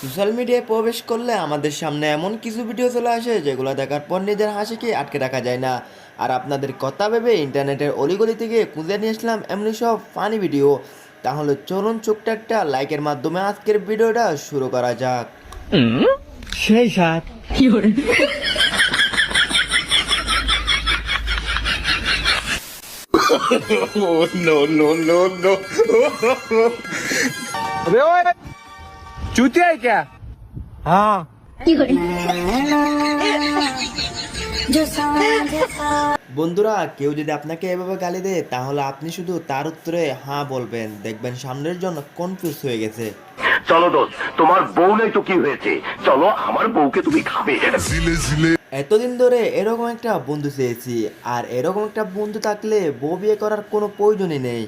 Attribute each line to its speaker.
Speaker 1: Social মিডিয়ায় প্রবেশ করলে আমাদের সামনে এমন কিছু ভিডিও চলে আসে যেগুলো দেখার পর নিজের হাসিকে আটকে রাখা যায় না। আর আপনাদের কথা ভেবে ইন্টারনেটের অলিগলি থেকে খুঁজে নিয়ে আসলাম এমনি সব ফানি ভিডিও। তাহলে চলুন ছোট্ট একটা লাইকের মাধ্যমে আজকের ভিডিওটা শুরু করা যাক।
Speaker 2: সেই সাত अबे ओए चूतिया है क्या? हाँ
Speaker 1: বন্ধুরা, কেউ যদি আপনাকে এভাবে গালি দেয় তাহলে আপনি শুধু তার উত্তরে হ্যাঁ বলবেন, দেখবেন সামনের জন্য কনফিউজ হয়ে গেছে।
Speaker 3: চলো দোস্ত, তোমার বউ নাই তো কি হয়েছে, চলো আমার বউকে তুমি খাবে।
Speaker 1: এতদিন ধরে এরকম একটা বন্ধু চেয়েছি, আর এরকম একটা বন্ধু থাকলে বউ বিয়ে করার কোনো প্রয়োজনই নেই।